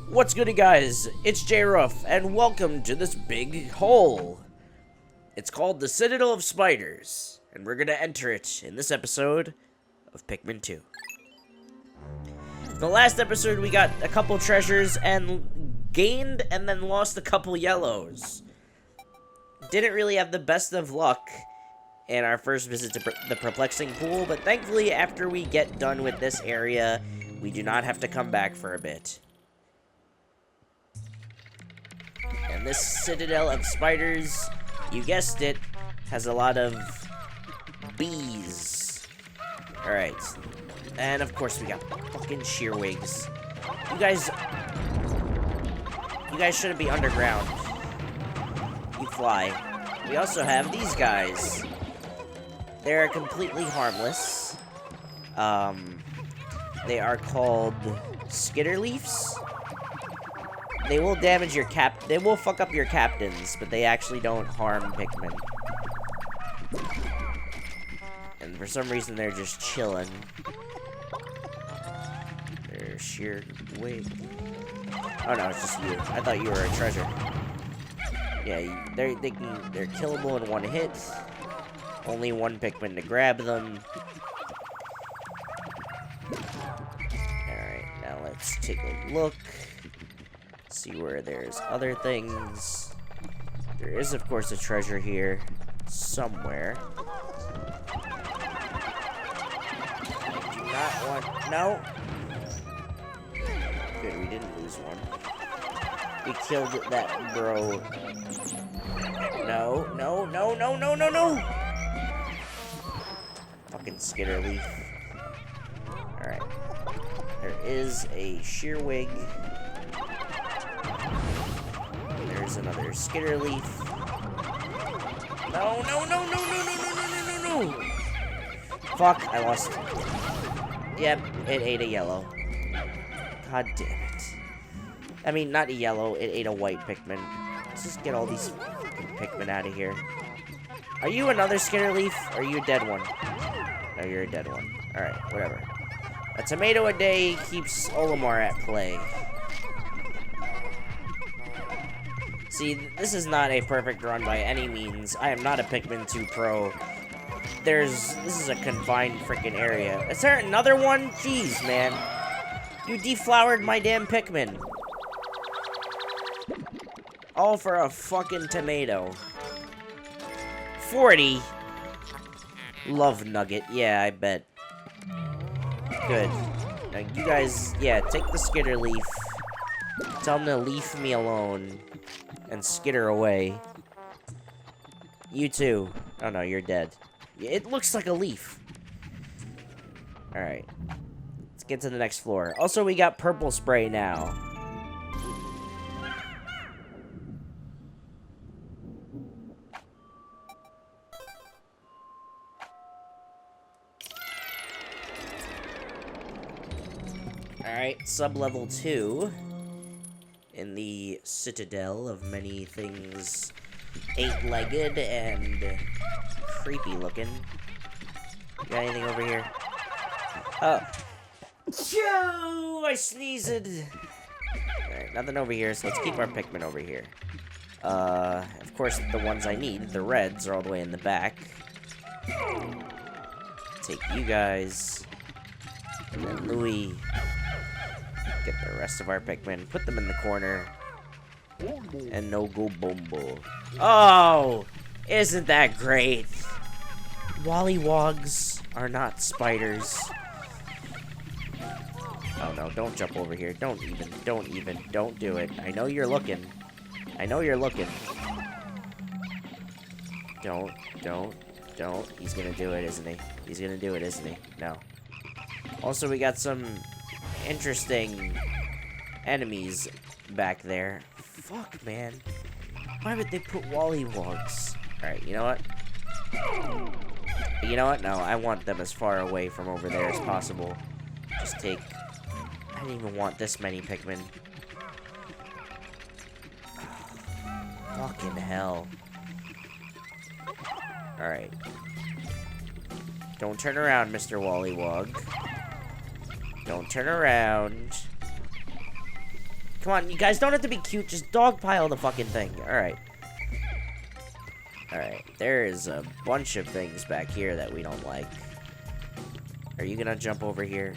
What's good, guys? It's Jay Ruff, and welcome to this big hole. It's called the Citadel of Spiders, and we're gonna enter it in this episode of Pikmin 2. The last episode, we got a couple treasures and gained and then lost a couple yellows. Didn't really have the best of luck in our first visit to the perplexing pool, but thankfully, after we get done with this area, we do not have to come back for a bit. And this Citadel of Spiders, you guessed it, has a lot of bees. Alright. And of course we got fucking shearwigs. You guys shouldn't be underground. You fly. We also have these guys. They're completely harmless. They are called skitterleafs. They will damage your they will fuck up your captains, but they actually don't harm Pikmin. And for some reason, they're just chilling. They're sheer... Wait. Oh no, it's just you. I thought you were a treasure. Yeah, they're killable in one hit. Only one Pikmin to grab them. Alright, now let's take a look. See where there's other things. There is, of course, a treasure here somewhere. I do not want... No! Good, we didn't lose one. We killed that bro. No, no, no, no, no, no, no! Fucking skitterleaf. Alright. There is a shearwig. There's another skitterleaf. No, no, no, no, no, no, no, no, no, no, no! Fuck, I lost. Yep, it ate a yellow. God damn it. I mean, not a yellow, it ate a white Pikmin. Let's just get all these fucking Pikmin out of here. Are you another skitterleaf? Or are you a dead one? No, you're a dead one. Alright, whatever. A tomato a day keeps Olimar at play. See, this is not a perfect run by any means. I am not a Pikmin 2 pro. This is a confined freaking area. Is there another one? Jeez, man. You deflowered my damn Pikmin. All for a fucking tomato. 40. Love nugget. Yeah, I bet. Good. Now, you guys, yeah, take the skitterleaf. Tell them to leave me alone. And skitter away. You too. Oh no, you're dead. It looks like a leaf. Alright. Let's get to the next floor. Also, we got purple spray now. Alright, sub-level 2. In the Citadel of many things, 8-legged and creepy looking. You got anything over here? Oh. Joe! I sneezed! Alright, nothing over here, so let's keep our Pikmin over here. Of course, the ones I need, the reds, are all the way in the back. Take you guys. And then Louie. Get the rest of our Pikmin, put them in the corner, and no go bombo. Oh, isn't that great? Wollywogs are not spiders. Oh no, don't jump over here. Don't do it. I know you're looking. I know you're looking. Don't. He's gonna do it, isn't he? He's gonna do it, isn't he? No. Also, we got some interesting enemies back there. Fuck, man. Why would they put Wollywogs? Alright, you know what? You know what? No, I want them as far away from over there as possible. Just take... I didn't even want this many Pikmin. Fucking hell. Alright. Don't turn around, Mr. Wollywog. Don't turn around. Come on, you guys don't have to be cute. Just dogpile the fucking thing. Alright. Alright, there is a bunch of things back here that we don't like. Are you gonna jump over here?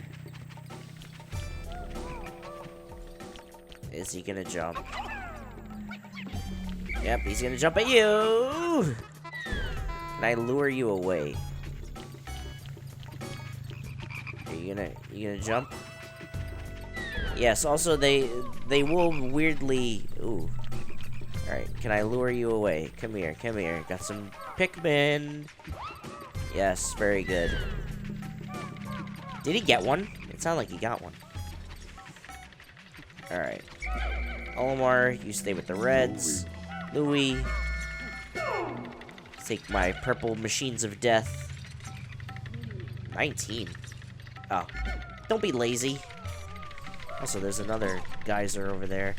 Is he gonna jump? Yep, he's gonna jump at you! Can I lure you away? Are you gonna jump? Yes, also they will weirdly... Ooh. Alright, can I lure you away? Come here, come here. Got some Pikmin. Yes, very good. Did he get one? It sounded like he got one. Alright. Olimar, you stay with the Reds. Louis. Take my purple machines of death. 19. Oh. Don't be lazy. Also, there's another geyser over there.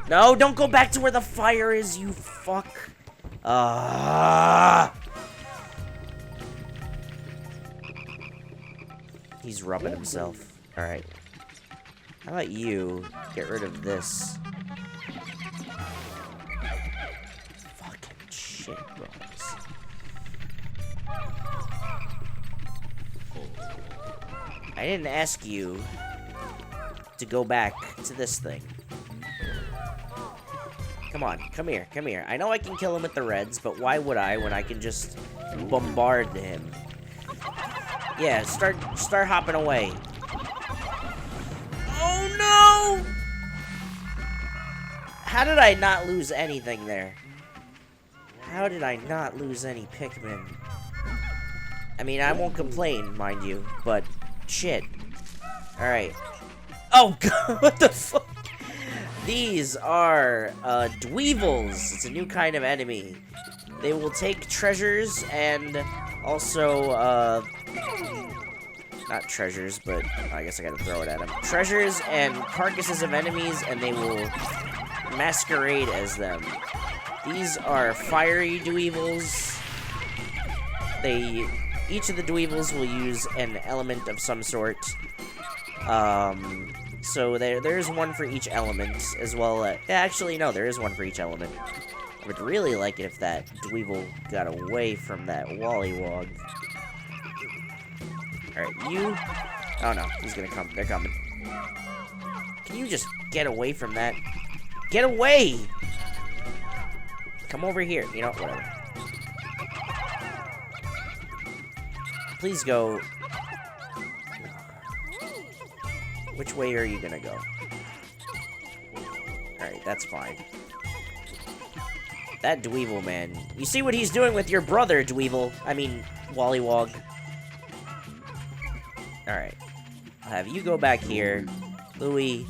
No, don't go back to where the fire is, you fuck. He's rubbing himself. Alright. How about you get rid of this? Fucking shit, bros. I didn't ask you to go back to this thing. Come on, come here, come here. I know I can kill him with the Reds, but why would I when I can just bombard him? Yeah, start hopping away. Oh no! How did I not lose anything there? How did I not lose any Pikmin? I mean, I won't complain, mind you, but shit. Alright. Oh god, what the fuck? These are, dweevils. It's a new kind of enemy. They will take treasures and also, not treasures, but I guess I gotta throw it at them. Treasures and carcasses of enemies, and they will masquerade as them. These are fiery dweevils. Each of the dweevils will use an element of some sort. So there's one for each element, as well as... Actually, no, there is one for each element. I would really like it if that dweevil got away from that Wollywog. Alright, you... Oh no, he's gonna come. They're coming. Can you just get away from that? Get away! Come over here. You know, whatever. Please go... Which way are you gonna go? Alright, that's fine. That Dweevil, man. You see what he's doing with your brother, Dweevil. I mean, Wollywog. Alright. I'll have you go back here. Louis.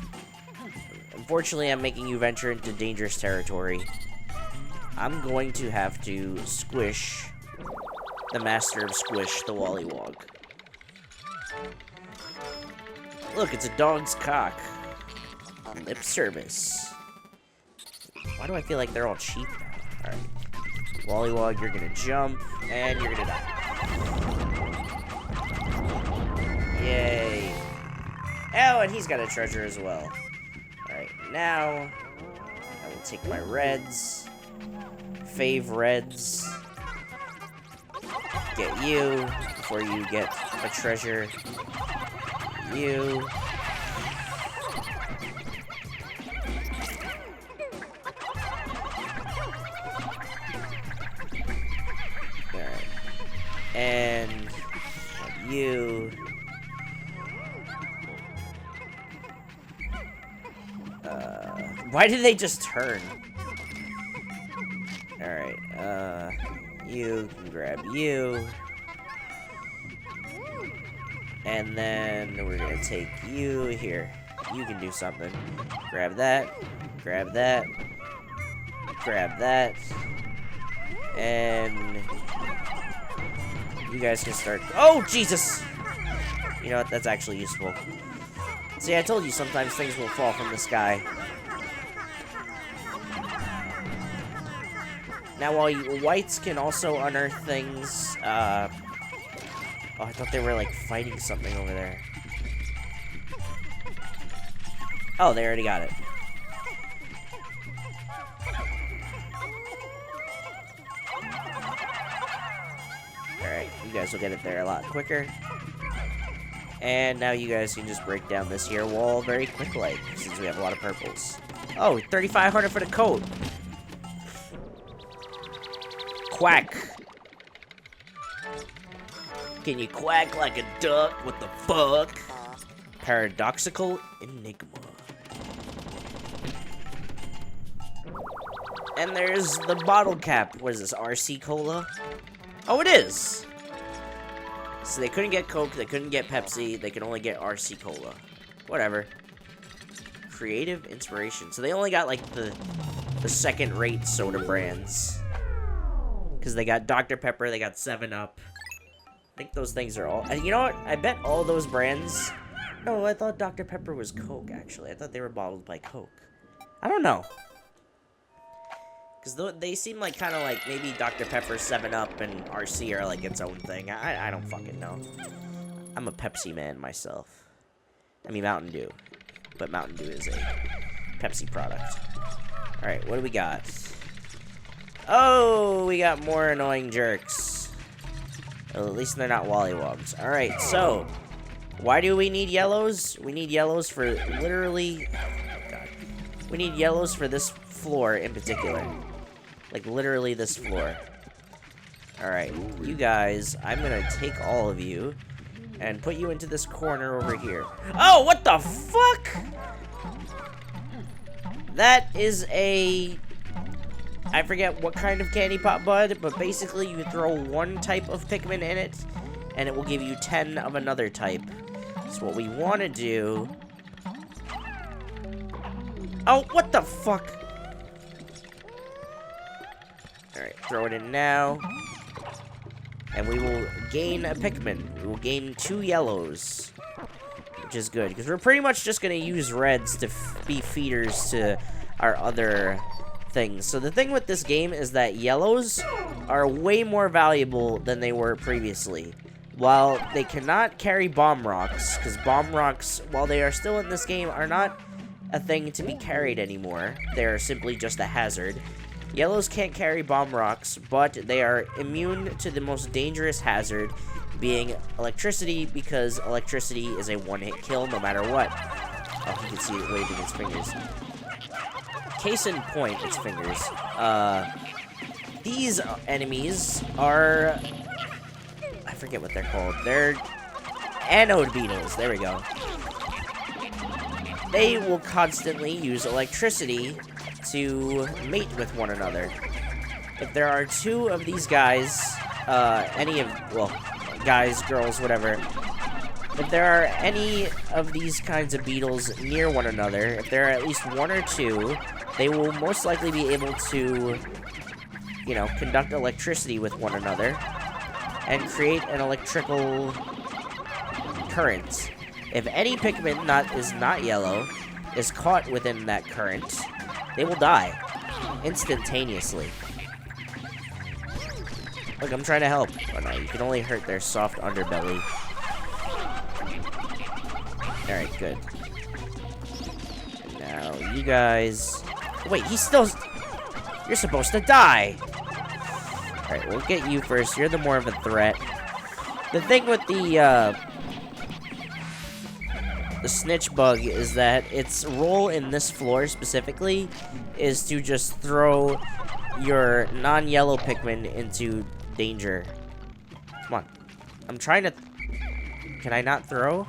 Unfortunately, I'm making you venture into dangerous territory. I'm going to have to squish the master of squish, the Wollywog. Look, it's a dog's cock. Lip service. Why do I feel like they're all cheap now? Alright. Wollywog, you're gonna jump, and you're gonna die. Yay. Oh, and he's got a treasure as well. Alright, now I will take my Reds. Fave Reds. Get you before you get a treasure. You. Alright. And you. Why did they just turn? Alright, you can grab you. And then we're gonna take you here. You can do something. Grab that. Grab that. Grab that. And you guys can start. Oh, Jesus! You know what? That's actually useful. See, I told you sometimes things will fall from the sky. Now, while whites can also unearth things, oh, I thought they were, like, fighting something over there. Oh, they already got it. Alright, you guys will get it there a lot quicker. And now you guys can just break down this here wall very quick-like, since we have a lot of purples. Oh, 3,500 for the coat. Quack. Can you quack like a duck? What the fuck? Paradoxical enigma. And there's the bottle cap. What is this, RC Cola? Oh, it is! So they couldn't get Coke, they couldn't get Pepsi, they could only get RC Cola. Whatever. Creative inspiration. So they only got, like, the second-rate soda brands. Because they got Dr. Pepper, they got 7-Up. I think those things are all... And you know what? I bet all those brands... No, I thought Dr. Pepper was Coke, actually. I thought they were bottled by Coke. I don't know. Because they seem like kind of like maybe Dr. Pepper, 7-Up, and RC are like its own thing. I don't fucking know. I'm a Pepsi man myself. I mean Mountain Dew. But Mountain Dew is a Pepsi product. Alright, what do we got? Oh, we got more annoying jerks. Well, at least they're not Wollywogs. Alright, so... Why do we need yellows? We need yellows for literally... Oh, God. We need yellows for this floor in particular. Like, literally this floor. Alright, you guys, I'm gonna take all of you and put you into this corner over here. Oh, what the fuck? That is a... I forget what kind of candy pop bud, but basically you throw one type of Pikmin in it, and it will give you 10 of another type. So what we want to do... Oh, what the fuck? Alright, throw it in now. And we will gain a Pikmin. We will gain 2 yellows. Which is good, because we're pretty much just going to use reds to be feeders to our other things. So the thing with this game is that yellows are way more valuable than they were previously. While they cannot carry bomb rocks, because bomb rocks, while they are still in this game, are not a thing to be carried anymore. They are simply just a hazard. Yellows can't carry bomb rocks, but they are immune to the most dangerous hazard, being electricity, because electricity is a one-hit kill no matter what. Oh, you can see it waving its fingers. Case in point, its fingers. These enemies are... I forget what they're called. They're anode beetles. There we go. They will constantly use electricity to mate with one another. If there are 2 of these guys, well, guys, girls, whatever. If there are any of these kinds of beetles near one another, if there are at least 1 or 2, they will most likely be able to, you know, conduct electricity with one another and create an electrical current. If any Pikmin is not yellow is caught within that current, they will die instantaneously. Look, I'm trying to help. Oh no, you can only hurt their soft underbelly. Alright, good. And now, you guys... Wait, he's still... You're supposed to die! Alright, we'll get you first. You're the more of a threat. The thing with the snitch bug is that its role in this floor specifically is to just throw your non-yellow Pikmin into danger. Come on. I'm trying to... Can I not throw?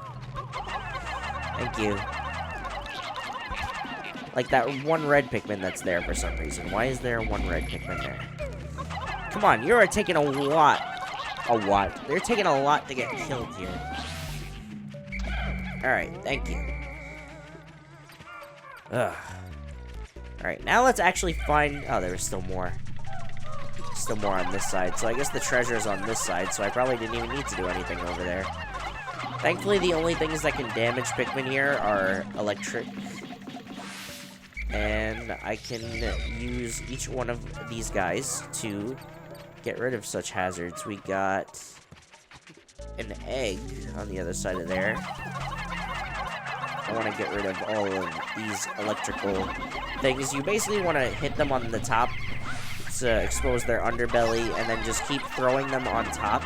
Thank you. Like that one red Pikmin that's there for some reason. Why is there one red Pikmin there? Come on, you are taking a lot. They're taking a lot to get killed here. Alright, thank you. Ugh. Alright, now let's actually find... Oh, there was still more. Still more on this side. So I guess the treasure is on this side, so I probably didn't even need to do anything over there. Thankfully, the only things that can damage Pikmin here are electric. And I can use each one of these guys to get rid of such hazards. We got an egg on the other side of there. I want to get rid of all of these electrical things. You basically want to hit them on the top to expose their underbelly, and then just keep throwing them on top.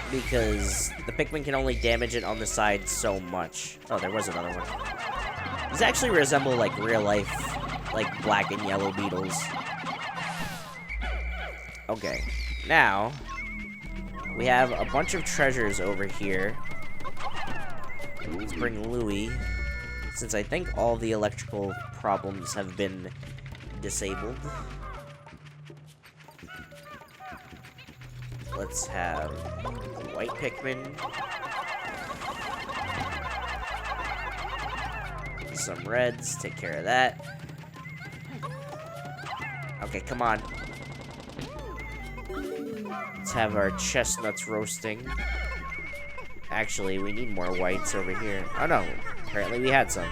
Because the Pikmin can only damage it on the side so much. Oh, there was another one. These actually resemble, like, real life, like, black and yellow beetles. Okay, now, we have a bunch of treasures over here. Let's bring Louie, since I think all the electrical problems have been disabled. Let's have white Pikmin. Some reds, take care of that. Okay, come on. Let's have our chestnuts roasting. Actually, we need more whites over here. Oh no, apparently we had some.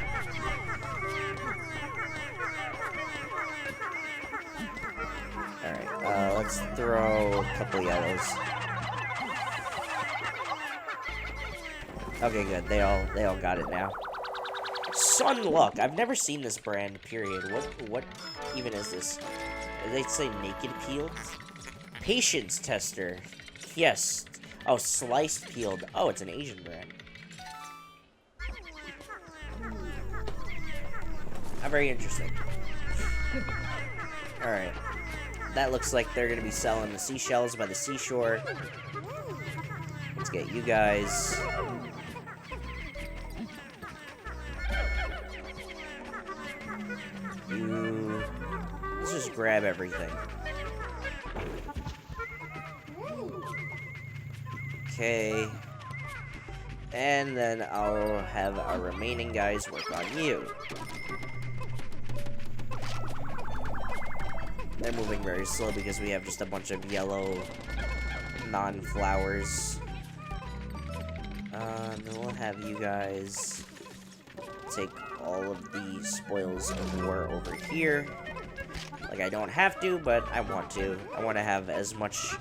Alright, let's throw a couple yellows. Okay, good. They all got it now. Sunluck. I've never seen this brand, period. What even is this? Did they say naked peeled? Patience tester. Yes. Oh, sliced peeled. Oh, it's an Asian brand. How very interesting. Alright. That looks like they're gonna be selling the seashells by the seashore. Let's get you guys. Let's just grab everything. Okay. And then I'll have our remaining guys work on you. They're moving very slow because we have just a bunch of yellow non-flowers. Then we'll have you guys take all of the spoils of war over here. Like, I don't have to, but I want to. I want to have as much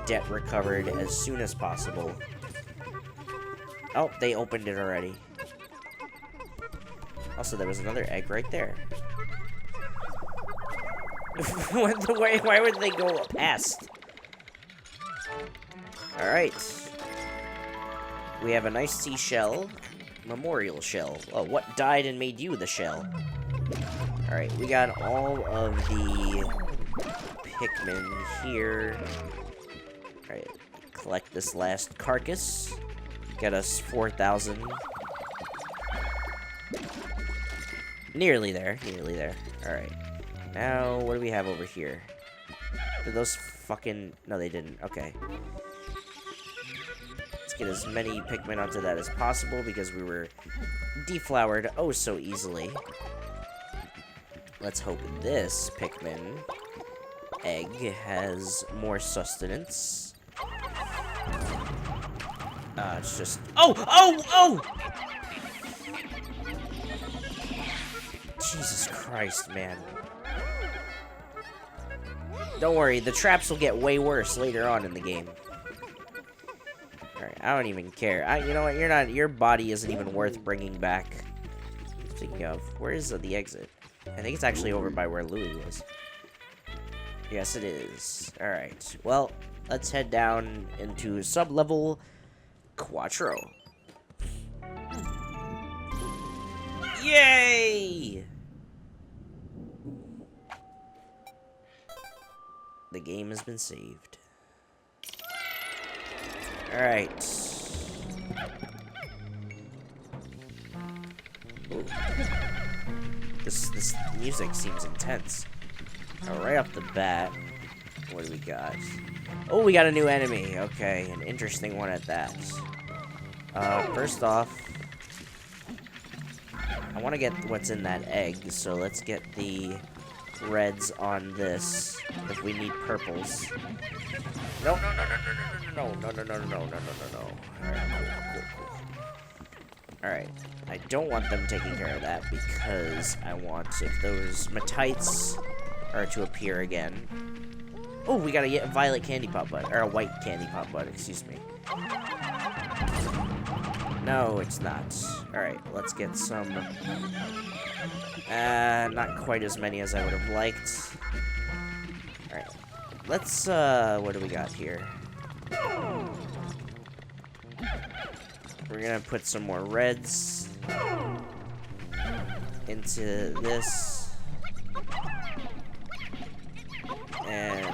debt recovered as soon as possible. Oh, they opened it already. Also, there was another egg right there. Why would they go past? Alright. We have a nice seashell. Memorial shell. Oh, what died and made you the shell? Alright, we got all of the Pikmin here. Alright, collect this last carcass. Get us 4,000. Nearly there, nearly there. Alright. Now, what do we have over here? Did those fucking... No, they didn't. Okay. Let's get as many Pikmin onto that as possible because we were deflowered oh so easily. Let's hope this Pikmin egg has more sustenance. It's just... Oh! Jesus Christ, man. Don't worry, the traps will get way worse later on in the game. Alright, I don't even care. You know what, your body isn't even worth bringing back. Speaking of, where is the exit? I think it's actually over by where Louie was. Yes, it is. Alright, well, let's head down into sub-level Quattro. Yay! The game has been saved. Alright. This music seems intense. Right off the bat, what do we got? Oh, we got a new enemy. Okay, an interesting one at that. First off, I want to get what's in that egg, so let's get the reds on this if we need purples. No. Alright, cool. Alright, I don't want them taking care of that because I want if those matites are to appear again. Oh, we got a violet candy pop bud, or a white candy pop bud, excuse me. No, it's not. Alright, let's get some... not quite as many as I would have liked. Alright. Let's, what do we got here? We're gonna put some more reds into this. And...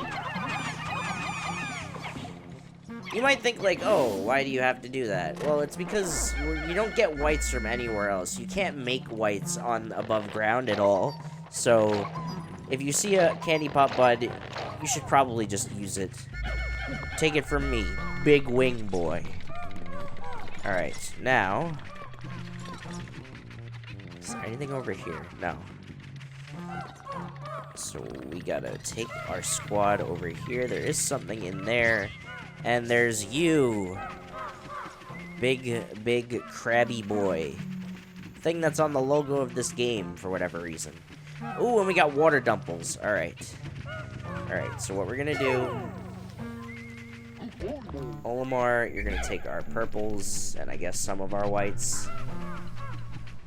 you might think, like, oh, why do you have to do that? Well, it's because you don't get whites from anywhere else. You can't make whites on above ground at all. So, if you see a candy pop bud, you should probably just use it. Take it from me, Big Wing Boy. Alright, now... is there anything over here? No. So, we gotta take our squad over here. There is something in there. And there's you. Big crabby boy. Thing that's on the logo of this game for whatever reason. Ooh, and we got water dumples. Alright. Alright, so what we're gonna do... Olimar, you're gonna take our purples, and I guess some of our whites.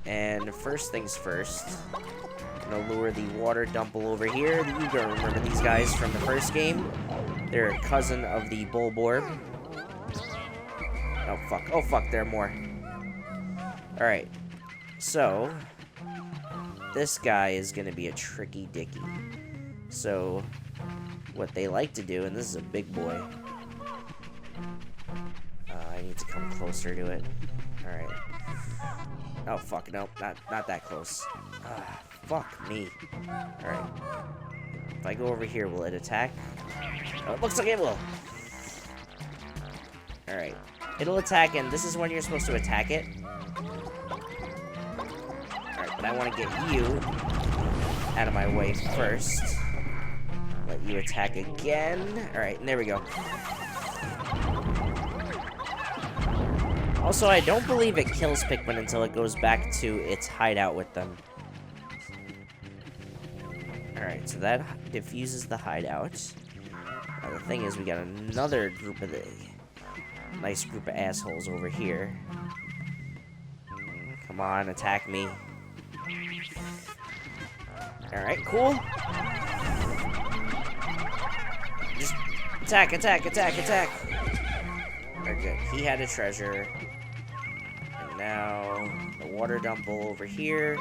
And first things first, I'm gonna lure the water dumple over here. You gotta remember these guys from the first game. They're a cousin of the Bulborb. Oh fuck, there are more. Alright. So, this guy is gonna be a tricky dicky. So, what they like to do, and this is a big boy. I need to come closer to it. Alright. Oh fuck, no, not that close. Fuck me. Alright. If I go over here, will it attack? Oh, it looks like it will. Alright. It'll attack, and this is when you're supposed to attack it. Alright, but I want to get you out of my way first. Let you attack again. Alright, and there we go. Also, I don't believe it kills Pikmin until it goes back to its hideout with them. Alright, so that diffuses the hideout. Now, the thing is, we got another group of nice group of assholes over here. Come on, attack me. Alright, cool. Just attack, attack, attack, attack. Very good. He had a treasure. And now, the water dumple over here.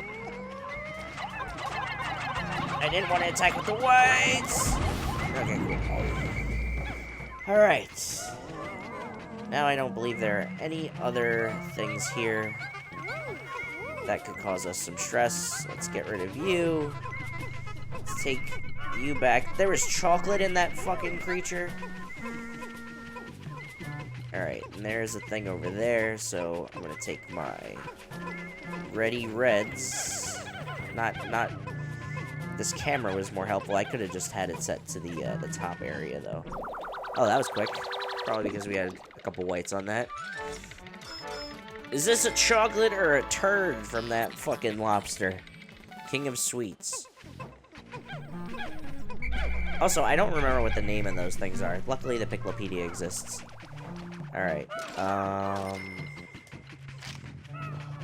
I didn't want to attack with the whites! Okay, cool. Alright. Now I don't believe there are any other things here that could cause us some stress. Let's get rid of you. Let's take you back. There was chocolate in that fucking creature. Alright, and there's a thing over there, so I'm gonna take my ready reds. Not this camera was more helpful. I could have just had it set to the top area, though. Oh, that was quick. Probably because we had a couple whites on that. Is this a chocolate or a turd from that fucking lobster? King of Sweets. Also, I don't remember what the name of those things are. Luckily, the Piclopedia exists. Alright,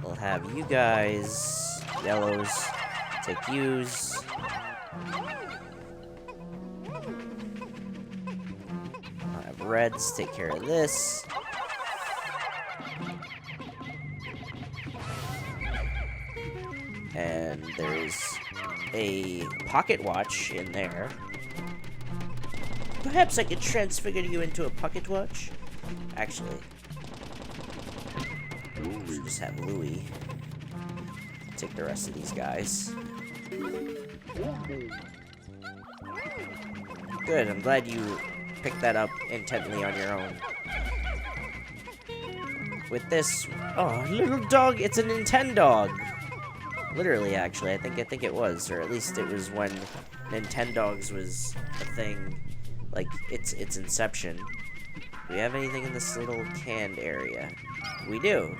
we'll have you guys, yellows, take yous. I'll have reds take care of this. And there's a pocket watch in there. Perhaps I could transfigure you into a pocket watch? Actually, we should just have Louie take the rest of these guys. Good, I'm glad you picked that up intently on your own. With this, oh, little dog, it's a Nintendog. Literally, actually, I think it was, or at least it was when Nintendogs was a thing, like its inception. Do we have anything in this little canned area? We do.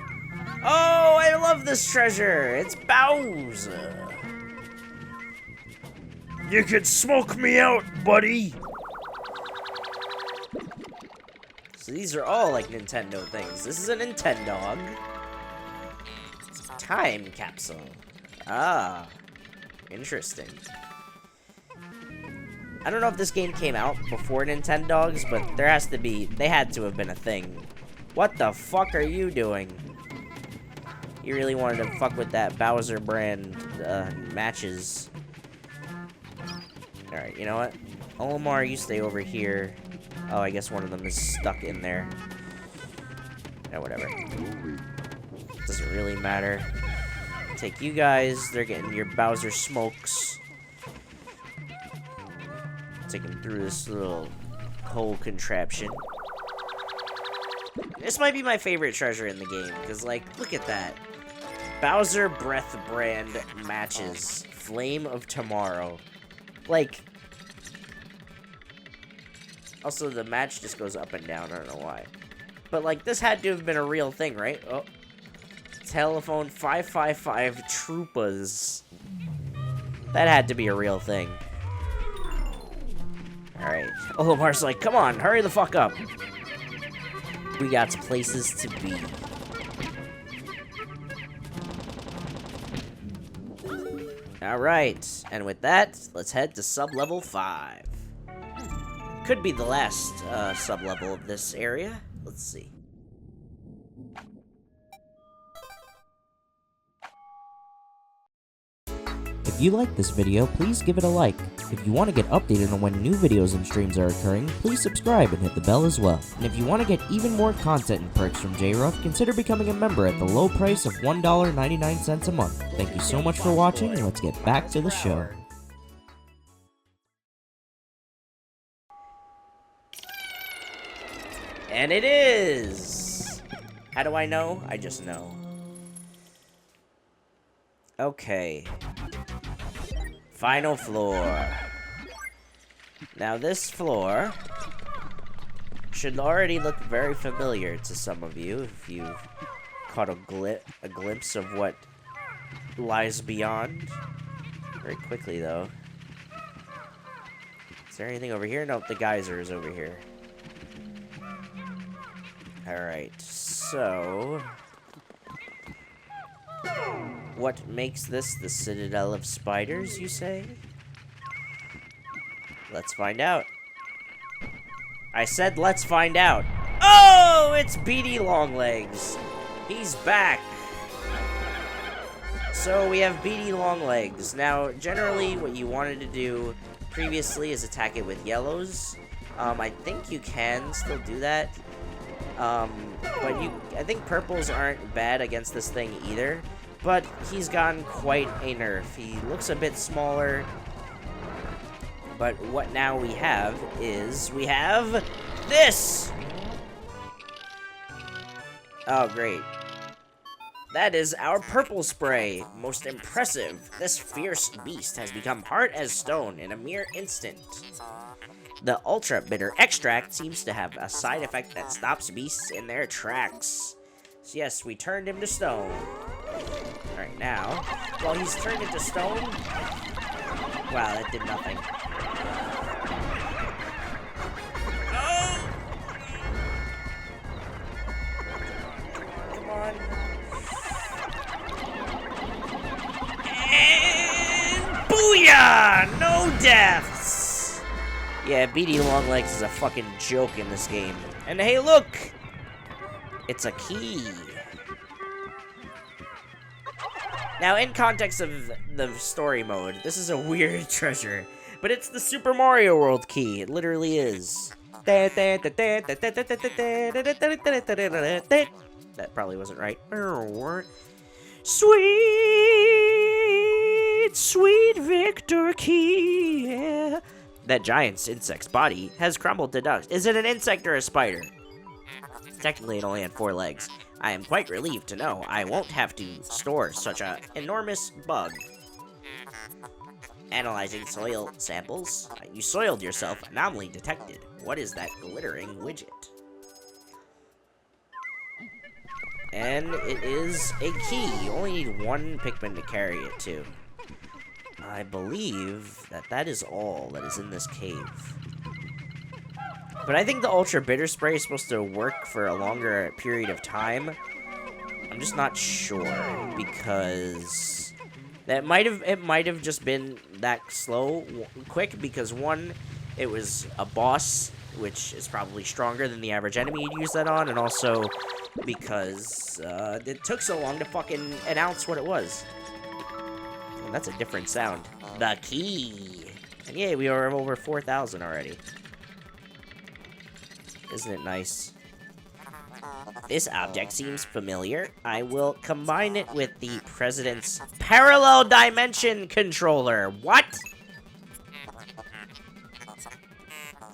Oh, I love this treasure! It's Bowser! You can smoke me out, buddy! So these are all like Nintendo things. This is a Nintendog. Time capsule. Ah, interesting. I don't know if this game came out before Nintendogs, but there has to be, they had to have been a thing. What the fuck are you doing? You really wanted to fuck with that Bowser brand matches. Alright, you know what? Olimar, you stay over here. Oh, I guess one of them is stuck in there. Yeah, whatever. Doesn't really matter. Take you guys. They're getting your Bowser smokes. Take them through this little hole contraption. This might be my favorite treasure in the game, because, like, look at that. Bowser Breath brand matches. Flame of Tomorrow. Like, also the match just goes up and down, I don't know why. But, like, this had to have been a real thing, right? Oh. Telephone 555 Troopas. That had to be a real thing. Alright. Olimar's like, come on, hurry the fuck up. We got places to be. Alright, and with that, let's head to sub-level 5. Could be the last sub-level of this area. Let's see. If you like this video, please give it a like. If you want to get updated on when new videos and streams are occurring, please subscribe and hit the bell as well. And if you want to get even more content and perks from Jay Ruffer, consider becoming a member at the low price of $1.99 a month. Thank you so much for watching, and let's get back to the show. And it is! How do I know? I just know. Okay. Final floor. Now this floor should already look very familiar to some of you if you've caught a glimpse of what lies beyond. Very quickly though. Is there anything over here? Nope, the geyser is over here. Alright, so what makes this the Citadel of Spiders, you say? Let's find out. I said let's find out. Oh, it's Beady Longlegs. He's back. So we have Beady Longlegs. Now, generally what you wanted to do previously is attack it with yellows. I think you can still do that. But I think purples aren't bad against this thing either. But he's gotten quite a nerf. He looks a bit smaller. But what now we have is, we have this! Oh, great. That is our purple spray. Most impressive. This fierce beast has become hard as stone in a mere instant. The ultra bitter extract seems to have a side effect that stops beasts in their tracks. So yes, we turned him to stone. Alright, now, while he's turned into stone... Wow, that did nothing. Oh! Come on. And booyah! No deaths! Yeah, Beady Longlegs is a fucking joke in this game. And hey, look! It's a key. Now, in context of the story mode, this is a weird treasure. But it's the Super Mario World key. It literally is. That probably wasn't right. Sweet, sweet Victor key. Yeah. That giant insect's body has crumbled to dust. Is it an insect or a spider? Technically, it only had 4 legs. I am quite relieved to know I won't have to store such an enormous bug. Analyzing soil samples. You soiled yourself. Anomaly detected. What is that glittering widget? And it is a key. You only need 1 Pikmin to carry it, too. I believe that is all that is in this cave. But I think the Ultra Bitter Spray is supposed to work for a longer period of time. I'm just not sure, because it might have just been that quick, because one, it was a boss, which is probably stronger than the average enemy you'd use that on, and also because it took so long to fucking announce what it was. And that's a different sound. The key! And yeah, we are over 4,000 already. Isn't it nice? This object seems familiar. I will combine it with the President's Parallel Dimension Controller. What?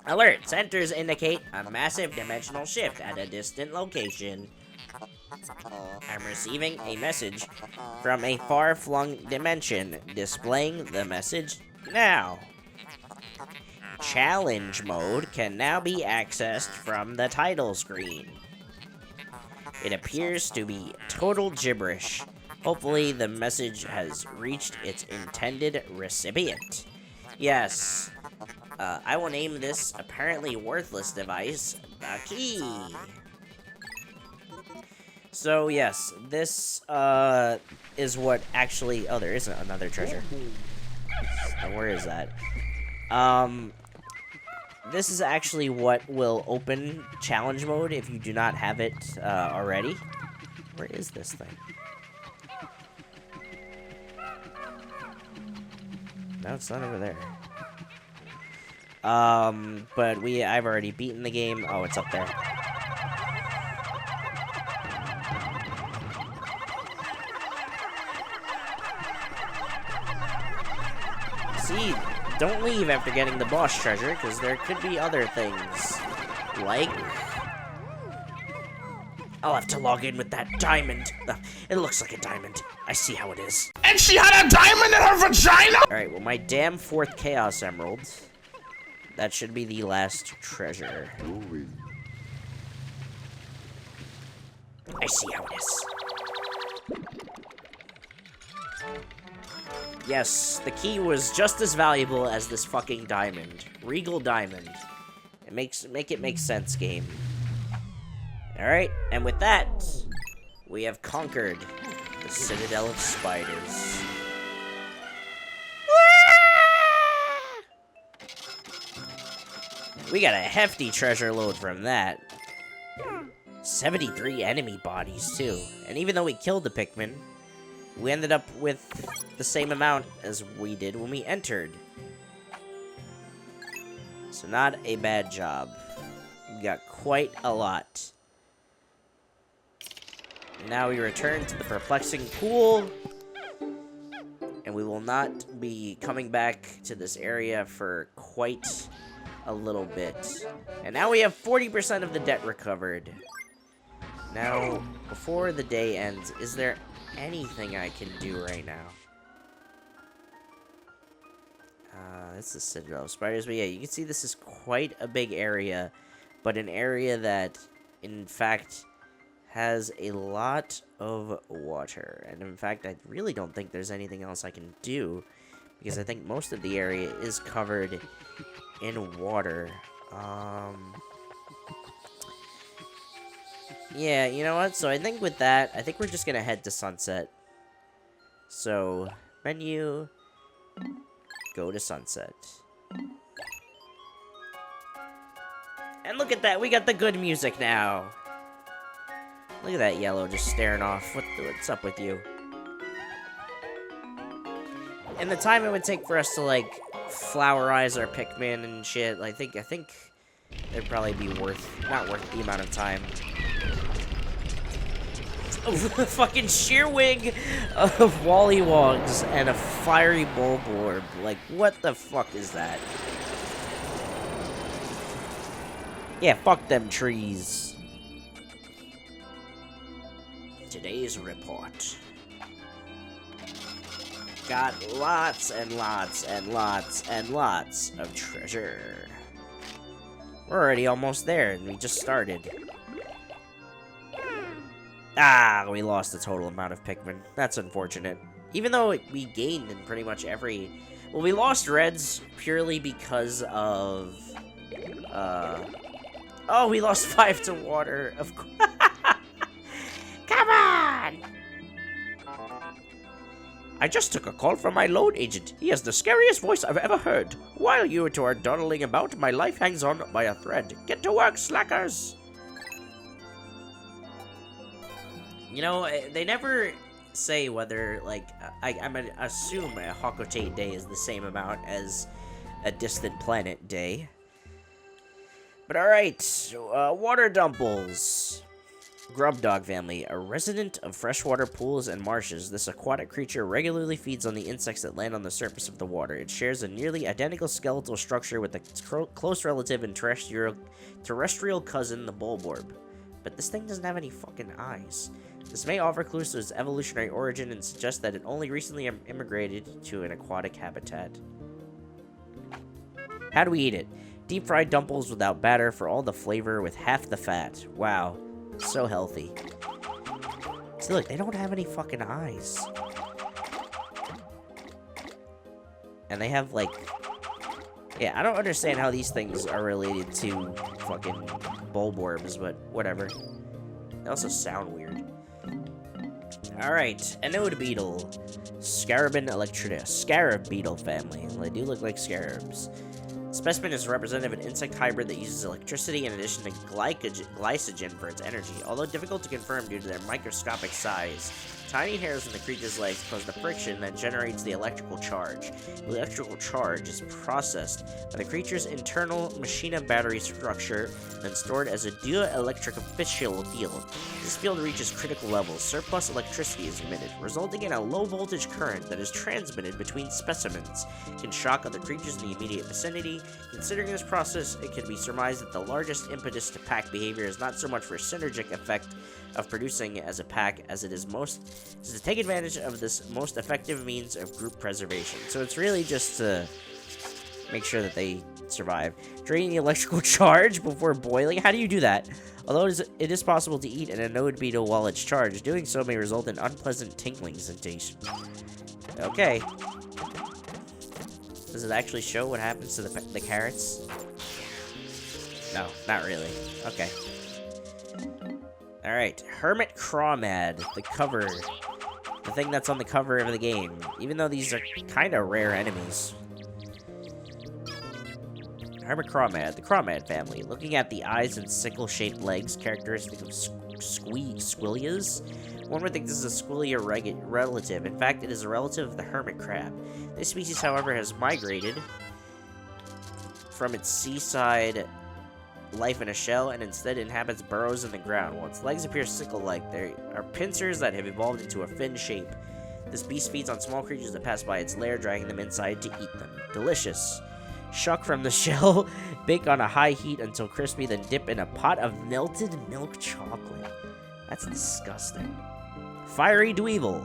Alert! Centers indicate a massive dimensional shift at a distant location. I'm receiving a message from a far-flung dimension. Displaying the message now. Challenge mode can now be accessed from the title screen. It appears to be total gibberish. Hopefully the message has reached its intended recipient. Yes. I will name this apparently worthless device the key. So yes, this is what actually... Oh, there isn't another treasure. So where is that? This is actually what will open challenge mode if you do not have it already. Where is this thing? No, it's not over there. But I've already beaten the game. Oh, it's up there. See, don't leave after getting the boss treasure, because there could be other things. Like... I'll have to log in with that diamond. It looks like a diamond. I see how it is. And she had a diamond in her vagina? Alright, well, my damn 4th Chaos Emerald. That should be the last treasure. I see how it is. Yes, the key was just as valuable as this fucking diamond. Regal diamond. Make it make sense, game. Alright, and with that, we have conquered the Citadel of Spiders. We got a hefty treasure load from that. 73 enemy bodies, too. And even though we killed the Pikmin, we ended up with the same amount as we did when we entered. So not a bad job. We got quite a lot. Now we return to the perplexing pool. And we will not be coming back to this area for quite a little bit. And now we have 40% of the debt recovered. Now, before the day ends, is there anything I can do right now? This is Citadel of Spiders, but yeah, you can see this is quite a big area, but an area that, in fact, has a lot of water. And in fact, I really don't think there's anything else I can do, because I think most of the area is covered in water. Yeah, you know what? So I think with that, I think we're just gonna head to Sunset. So, menu, go to Sunset. And look at that, we got the good music now. Look at that yellow just staring off. What's up with you? And the time it would take for us to, like, flowerize our Pikmin and shit, I think it'd probably be not worth the amount of time. A fucking sheer wig of Wollywogs and a fiery Bulborb. Like, what the fuck is that? Yeah, fuck them trees. Today's report. Got lots and lots and lots and lots of treasure. We're already almost there, and we just started. Ah, we lost the total amount of Pikmin. That's unfortunate. Even though we gained in pretty much every... Well, we lost Reds purely because of... Oh, we lost 5 to water. Of course. Come on! I just took a call from my loan agent. He has the scariest voice I've ever heard. While you two are dawdling about, my life hangs on by a thread. Get to work, slackers! You know, they never say whether, like, I'm gonna assume a Hakote day is the same amount as a distant planet day. But alright, water dumples. Grub dog family, a resident of freshwater pools and marshes, this aquatic creature regularly feeds on the insects that land on the surface of the water. It shares a nearly identical skeletal structure with a close relative and terrestrial cousin, the bulborb. But this thing doesn't have any fucking eyes. This may offer clues to its evolutionary origin and suggest that it only recently immigrated to an aquatic habitat. How do we eat it? Deep fried dumples without batter for all the flavor with half the fat. Wow. So healthy. See, look, they don't have any fucking eyes. And they have, like... Yeah, I don't understand how these things are related to fucking bulborbs, but whatever. They also sound weird. Alright, anode beetle. Scarabin electrida. Scarab beetle family. Well, they do look like scarabs. Specimen is representative of an insect hybrid that uses electricity in addition to glycogen for its energy. Although difficult to confirm due to their microscopic size, tiny hairs in the creature's legs cause the friction that generates the electrical charge. The electrical charge is processed by the creature's internal machina battery structure, then stored as a dielectric field. This field reaches critical levels. Surplus electricity is emitted, resulting in a low-voltage current that is transmitted between specimens. It can shock other creatures in the immediate vicinity. Considering this process, it can be surmised that the largest impetus to pack behavior is not so much for synergic effect of producing as a pack as it is to take advantage of this most effective means of group preservation. So it's really just to make sure that they survive. Draining the electrical charge before boiling. How do you do that? Although it is possible to eat an anode beetle while it's charged, doing so may result in unpleasant tingling sensation. Okay. Does it actually show what happens to the carrots? No, not really. Okay. Alright, Hermit Crawmad, the thing that's on the cover of the game, even though these are kind of rare enemies. Hermit Crawmad, the Crawmad family. Looking at the eyes and sickle-shaped legs, characteristic of squilias, one would think this is a squilia relative. In fact, it is a relative of the hermit crab. This species, however, has migrated from its seaside life in a shell and instead inhabits burrows in the ground. While its legs appear sickle-like, they are pincers that have evolved into a fin shape. This beast feeds on small creatures that pass by its lair, dragging them inside to eat them. Delicious. Shuck from the shell, bake on a high heat until crispy, then dip in a pot of melted milk chocolate. That's disgusting. Fiery Dweevil.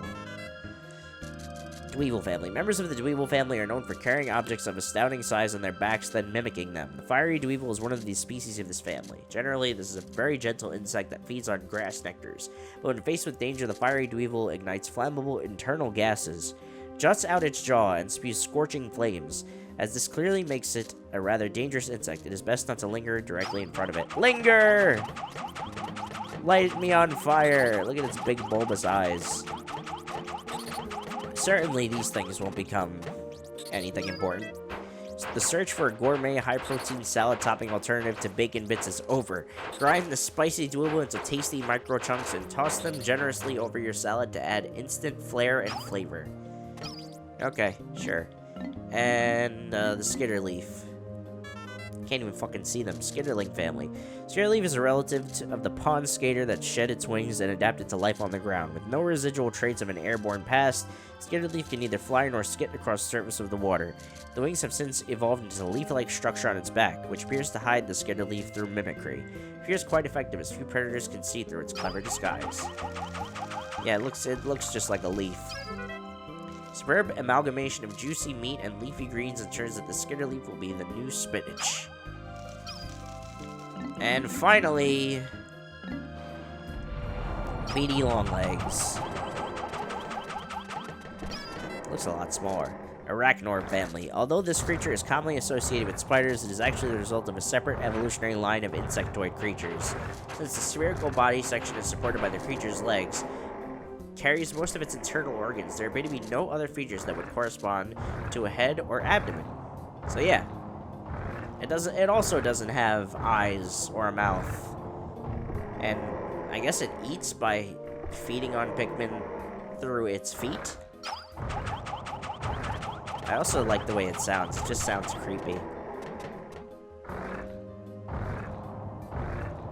Dweevil family. Members of the Dweevil family are known for carrying objects of astounding size on their backs, then mimicking them. The fiery Dweevil is one of the species of this family. Generally, this is a very gentle insect that feeds on grass nectars. But when faced with danger, the fiery Dweevil ignites flammable internal gases, juts out its jaw, and spews scorching flames. As this clearly makes it a rather dangerous insect, it is best not to linger directly in front of it. Linger! Light me on fire! Look at its big bulbous eyes. Certainly, these things won't become anything important. The search for a gourmet, high-protein salad topping alternative to bacon bits is over. Grind the spicy Dweevil into tasty micro-chunks and toss them generously over your salad to add instant flair and flavor. Okay, sure. And the skitterleaf. Can't even fucking see them. Skitterling family. Skitterleaf is a relative of the pond skater that shed its wings and adapted to life on the ground. With no residual traits of an airborne past, Skitterleaf can neither fly nor skit across the surface of the water. The wings have since evolved into a leaf-like structure on its back, which appears to hide the Skitterleaf through mimicry. It appears quite effective as few predators can see through its clever disguise. Yeah, it looks just like a leaf. Superb amalgamation of juicy meat and leafy greens ensures that the skitterleaf will be the new spinach. And finally, meaty longlegs. Looks a lot smaller. Arachnor family. Although this creature is commonly associated with spiders, it is actually the result of a separate evolutionary line of insectoid creatures. Since the spherical body section is supported by the creature's legs, carries most of its internal organs. There appear to be no other features that would correspond to a head or abdomen. So yeah. It also doesn't have eyes or a mouth. And I guess it eats by feeding on Pikmin through its feet. I also like the way it sounds. It just sounds creepy.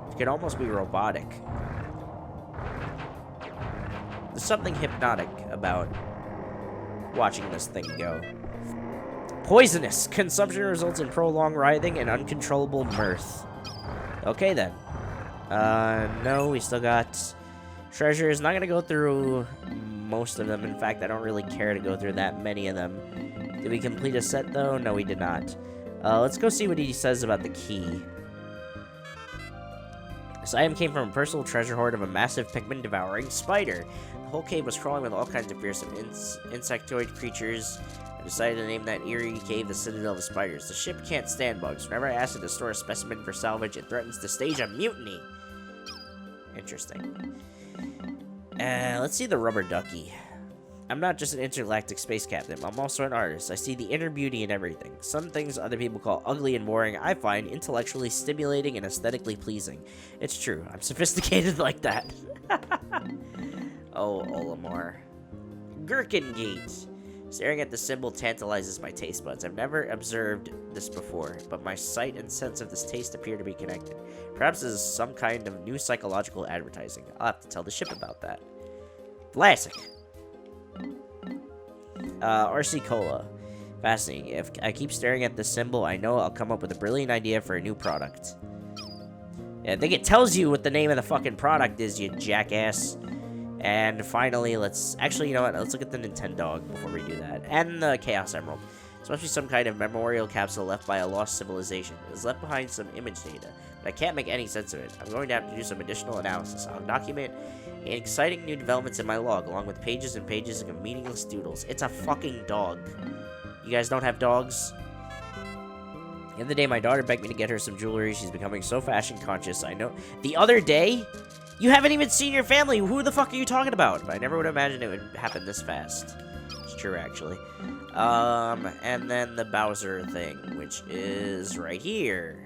It could almost be robotic. There's something hypnotic about watching this thing go. Poisonous. Consumption results in prolonged writhing and uncontrollable mirth. Okay, then. No, we still got treasures. Not gonna go through most of them. In fact, I don't really care to go through that many of them. Did we complete a set, though? No, we did not. Let's go see what he says about the key. This item came from a personal treasure hoard of a massive Pikmin-devouring spider. The whole cave was crawling with all kinds of fearsome insectoid creatures. I decided to name that eerie cave the Citadel of Spiders. The ship can't stand bugs. Whenever I ask it to store a specimen for salvage, it threatens to stage a mutiny. Interesting. Let's see the rubber ducky. I'm not just an intergalactic space captain. I'm also an artist. I see the inner beauty in everything. Some things other people call ugly and boring, I find intellectually stimulating and aesthetically pleasing. It's true. I'm sophisticated like that. Oh, Olimar. Gherkin Gate. Staring at the symbol tantalizes my taste buds. I've never observed this before, but my sight and sense of this taste appear to be connected. Perhaps this is some kind of new psychological advertising. I'll have to tell the ship about that. Classic. RC Cola. Fascinating. If I keep staring at this symbol, I know I'll come up with a brilliant idea for a new product. Yeah, I think it tells you what the name of the fucking product is, you jackass. And finally, actually, you know what? Let's look at the Nintendo before we do that. And the Chaos Emerald. This must be some kind of memorial capsule left by a lost civilization. It has left behind some image data, but I can't make any sense of it. I'm going to have to do some additional analysis. I'll document exciting new developments in my log, along with pages and pages of meaningless doodles. It's a fucking dog. You guys don't have dogs? The other day, my daughter begged me to get her some jewelry. She's becoming so fashion conscious. I know. The other day? You haven't even seen your family. Who the fuck are you talking about? I never would have imagined it would happen this fast. It's true, actually. And then the Bowser thing, which is right here.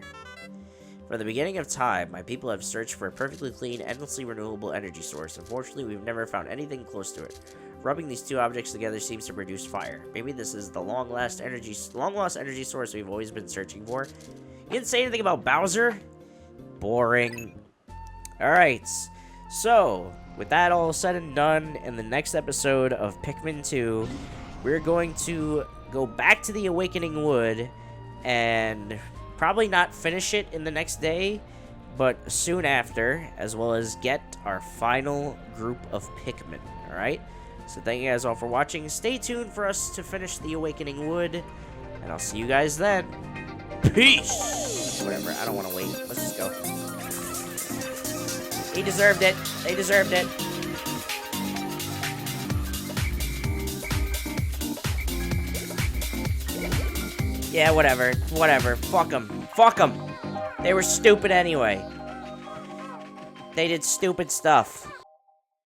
From the beginning of time, my people have searched for a perfectly clean, endlessly renewable energy source. Unfortunately, we've never found anything close to it. Rubbing these two objects together seems to produce fire. Maybe this is the long-lost energy source we've always been searching for. You didn't say anything about Bowser? Boring. Alright, so, with that all said and done, in the next episode of Pikmin 2, we're going to go back to the Awakening Wood, and probably not finish it in the next day, but soon after, as well as get our final group of Pikmin, alright? So thank you guys all for watching. Stay tuned for us to finish the Awakening Wood, and I'll see you guys then. Peace! Whatever, I don't want to wait. Let's just go. He deserved it. They deserved it. Yeah, whatever. Whatever. Fuck them. Fuck them. They were stupid anyway. They did stupid stuff.